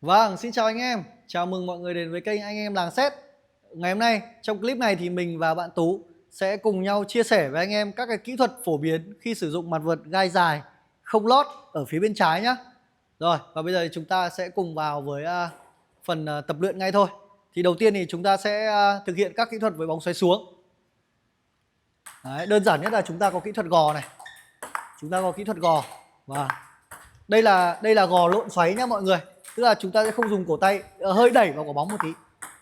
Vâng, xin chào anh em. Chào mừng mọi người đến với kênh Anh Em Làng Sét. Ngày hôm nay, trong clip này thì mình và bạn Tú sẽ cùng nhau chia sẻ với anh em các cái kỹ thuật phổ biến khi sử dụng mặt vợt gai dài không lót ở phía bên trái nhé. Rồi, và bây giờ thì chúng ta sẽ cùng vào với phần tập luyện ngay thôi. Thì đầu tiên thì chúng ta sẽ thực hiện các kỹ thuật với bóng xoáy xuống. Đấy, đơn giản nhất là chúng ta có kỹ thuật gò này. Chúng ta có kỹ thuật gò. Và đây là gò lộn xoáy nhá mọi người. Tức là chúng ta sẽ không dùng cổ tay, hơi đẩy vào quả bóng một tí.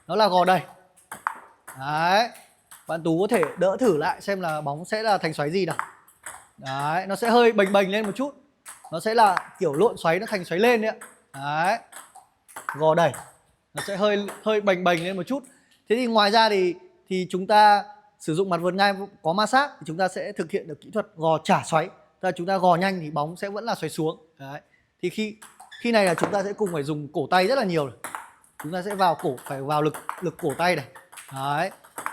Nó là gò đẩy. Đấy. Bạn Tú có thể đỡ thử lại xem là bóng sẽ là thành xoáy gì nào. Đấy, nó sẽ hơi bềnh bềnh lên một chút. Nó sẽ là kiểu lộn xoáy nó thành xoáy lên đấy ạ. Đấy. Gò đẩy. Nó sẽ hơi bềnh bềnh lên một chút. Thế thì ngoài ra thì chúng ta sử dụng mặt vợt gai có ma sát thì chúng ta sẽ thực hiện được kỹ thuật gò trả xoáy. Tức là chúng ta gò nhanh thì bóng sẽ vẫn là xoáy xuống. Đấy. Thì khi này là chúng ta sẽ cùng phải dùng cổ tay rất là nhiều. Chúng ta sẽ phải vào lực cổ tay này. Đấy.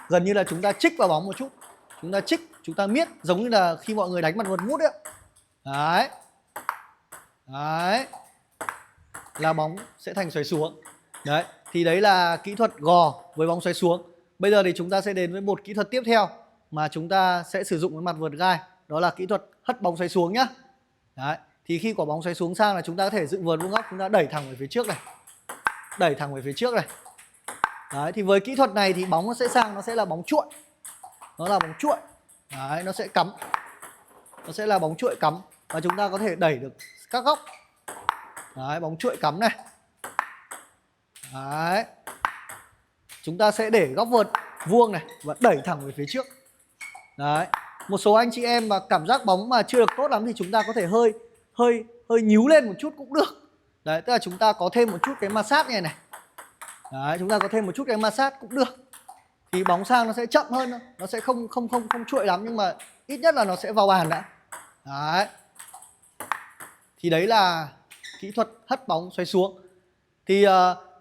Gần như là chúng ta chích vào bóng một chút. Chúng ta chích, chúng ta miết giống như là khi mọi người đánh mặt vợt mút ấy. Đấy. Đấy. Là bóng sẽ thành xoáy xuống. Đấy. Thì đấy là kỹ thuật gò với bóng xoáy xuống. Bây giờ thì chúng ta sẽ đến với một kỹ thuật tiếp theo mà chúng ta sẽ sử dụng với mặt vợt gai. Đó là kỹ thuật hất bóng xoáy xuống nhá. Đấy. Thì khi quả bóng xoáy xuống sang là chúng ta có thể dựng vợt vuông góc, chúng ta đẩy thẳng về phía trước này. Đẩy thẳng về phía trước này. Đấy, thì với kỹ thuật này thì bóng nó sẽ sang, nó sẽ là bóng chuội. Nó là bóng chuội. Đấy, nó sẽ cắm. Nó sẽ là bóng chuội cắm. Và chúng ta có thể đẩy được các góc. Đấy, bóng chuội cắm này. Đấy. Chúng ta sẽ để góc vợt vuông này và đẩy thẳng về phía trước. Đấy. Một số anh chị em mà cảm giác bóng mà chưa được tốt lắm thì chúng ta có thể hơi nhíu lên một chút cũng được. Đấy, tức là chúng ta có thêm một chút cái ma sát này này. Đấy, chúng ta có thêm một chút cái ma sát cũng được. Thì bóng sang nó sẽ chậm hơn thôi. Nó sẽ không chuội lắm nhưng mà ít nhất là nó sẽ vào bàn đã. Đấy. Thì đấy là kỹ thuật hất bóng xoáy xuống. Thì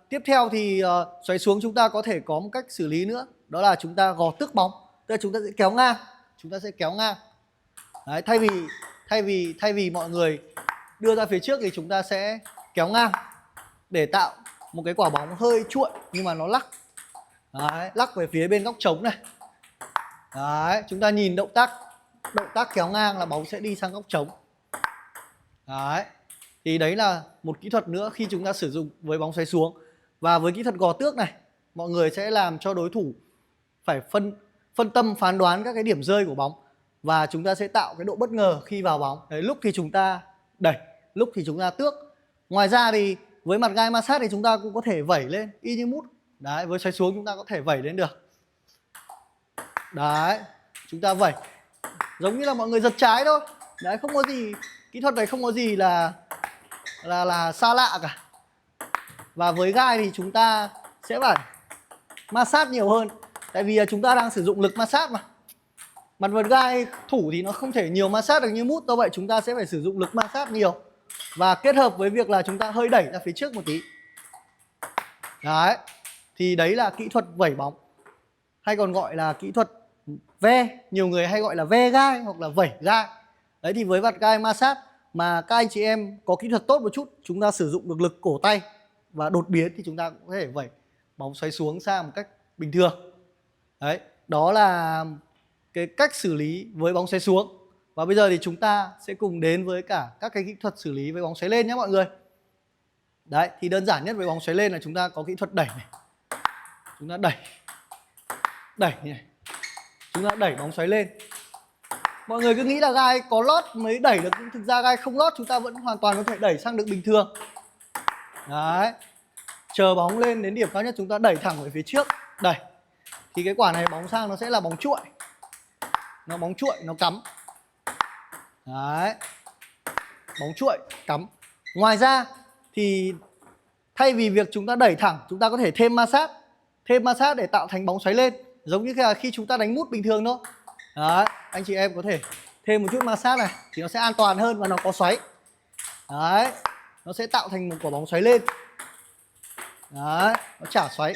tiếp theo thì xoáy xuống chúng ta có thể có một cách xử lý nữa. Đó là chúng ta gò tước bóng. Tức là chúng ta sẽ kéo ngang. Chúng ta sẽ kéo ngang. Đấy, thay vì mọi người đưa ra phía trước thì chúng ta sẽ kéo ngang để tạo một cái quả bóng hơi chuội nhưng mà nó lắc. Đấy, lắc về phía bên góc trống này. Đấy, chúng ta nhìn động tác kéo ngang là bóng sẽ đi sang góc trống. Đấy. Thì đấy là một kỹ thuật nữa khi chúng ta sử dụng với bóng xoáy xuống. Và với kỹ thuật gò tước này, mọi người sẽ làm cho đối thủ phải phân tâm phán đoán các cái điểm rơi của bóng. Và chúng ta sẽ tạo cái độ bất ngờ khi vào bóng. Đấy, lúc thì chúng ta đẩy, lúc thì chúng ta tước. Ngoài ra thì với mặt gai ma sát thì chúng ta cũng có thể vẩy lên y như mút. Đấy, với xoáy xuống chúng ta có thể vẩy lên được. Đấy, chúng ta vẩy giống như là mọi người giật trái thôi. Đấy, không có gì, kỹ thuật này không có gì là xa lạ cả. Và với gai thì chúng ta sẽ phải ma sát nhiều hơn. Tại vì chúng ta đang sử dụng lực ma sát mà. Mặt vợt gai thủ thì nó không thể nhiều ma sát được như mút. Do vậy chúng ta sẽ phải sử dụng lực ma sát nhiều. Và kết hợp với việc là chúng ta hơi đẩy ra phía trước một tí. Đấy. Thì đấy là kỹ thuật vẩy bóng. Hay còn gọi là kỹ thuật ve. Nhiều người hay gọi là ve gai hoặc là vẩy gai. Đấy thì với mặt gai ma sát mà các anh chị em có kỹ thuật tốt một chút, chúng ta sử dụng được lực cổ tay và đột biến thì chúng ta cũng có thể vẩy bóng xoáy xuống sang một cách bình thường. Đấy, đó là cái cách xử lý với bóng xoáy xuống. Và bây giờ thì chúng ta sẽ cùng đến với cả các cái kỹ thuật xử lý với bóng xoáy lên nhé mọi người. Đấy, thì đơn giản nhất với bóng xoáy lên là chúng ta có kỹ thuật đẩy này. Chúng ta đẩy này. Chúng ta đẩy bóng xoáy lên. Mọi người cứ nghĩ là gai có lót mới đẩy được, nhưng thực ra gai không lót chúng ta vẫn hoàn toàn có thể đẩy sang được bình thường. Đấy. Chờ bóng lên đến điểm cao nhất chúng ta đẩy thẳng về phía trước, đẩy. Thì cái quả này bóng sang nó sẽ là bóng chuội. Nó bóng chuội, nó cắm. Đấy. Bóng chuội, cắm. Ngoài ra thì thay vì việc chúng ta đẩy thẳng, chúng ta có thể thêm ma sát để tạo thành bóng xoáy lên. Giống như khi chúng ta đánh mút bình thường thôi. Đấy, anh chị em có thể thêm một chút ma sát này thì nó sẽ an toàn hơn và nó có xoáy. Đấy, nó sẽ tạo thành một quả bóng xoáy lên. Đấy, nó trả xoáy.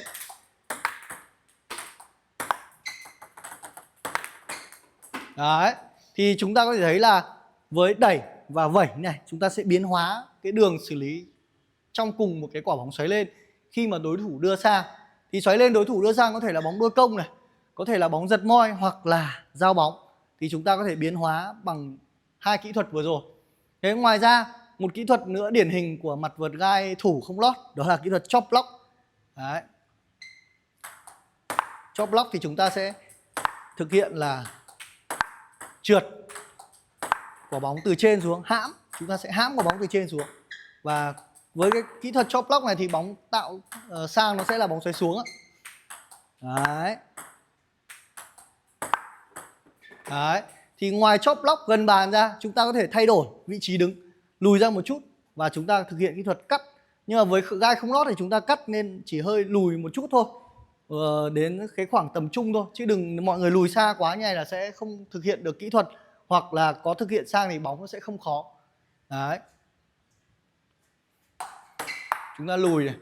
Đấy, thì chúng ta có thể thấy là với đẩy và vẩy này chúng ta sẽ biến hóa cái đường xử lý trong cùng một cái quả bóng xoáy lên khi mà đối thủ đưa sang. Thì xoáy lên đối thủ đưa sang có thể là bóng đôi công này, có thể là bóng giật moi hoặc là giao bóng. Thì chúng ta có thể biến hóa bằng hai kỹ thuật vừa rồi. Thế ngoài ra một kỹ thuật nữa điển hình của mặt vợt gai thủ không lót đó là kỹ thuật chop block. Đấy. Chop block thì chúng ta sẽ thực hiện là trượt quả bóng từ trên xuống, hãm. Chúng ta sẽ hãm quả bóng từ trên xuống. Và với cái kỹ thuật chop block này thì bóng tạo sang nó sẽ là bóng xoáy xuống. Đấy. Đấy. Thì ngoài chop block gần bàn ra, chúng ta có thể thay đổi vị trí đứng, lùi ra một chút và chúng ta thực hiện kỹ thuật cắt. Nhưng mà với gai không lót thì chúng ta cắt nên chỉ hơi lùi một chút thôi, đến cái khoảng tầm trung thôi, chứ đừng mọi người lùi xa quá như này là sẽ không thực hiện được kỹ thuật, hoặc là có thực hiện sang thì bóng nó sẽ không khó. Đấy. Chúng ta lùi này.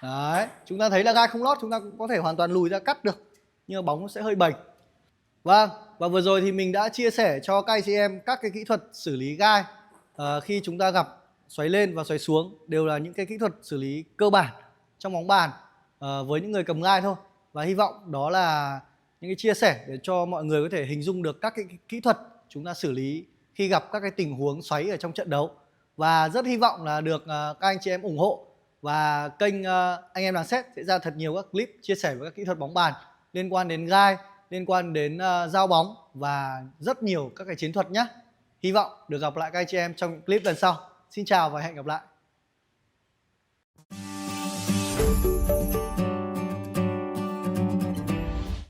Đấy, chúng ta thấy là gai không lót chúng ta cũng có thể hoàn toàn lùi ra cắt được, nhưng mà bóng nó sẽ hơi bềnh. Vâng, và vừa rồi thì mình đã chia sẻ cho các anh chị em các cái kỹ thuật xử lý gai khi chúng ta gặp xoáy lên và xoáy xuống, đều là những cái kỹ thuật xử lý cơ bản trong bóng bàn với những người cầm gai thôi. Và hy vọng đó là những cái chia sẻ để cho mọi người có thể hình dung được các cái kỹ thuật chúng ta xử lý khi gặp các cái tình huống xoáy ở trong trận đấu. Và rất hy vọng là được các anh chị em ủng hộ, và kênh Anh Em Làng Sét sẽ ra thật nhiều các clip chia sẻ với các kỹ thuật bóng bàn liên quan đến gai, liên quan đến giao bóng và rất nhiều các cái chiến thuật nhé. Hy vọng được gặp lại các anh chị em trong những clip lần sau. Xin chào và hẹn gặp lại.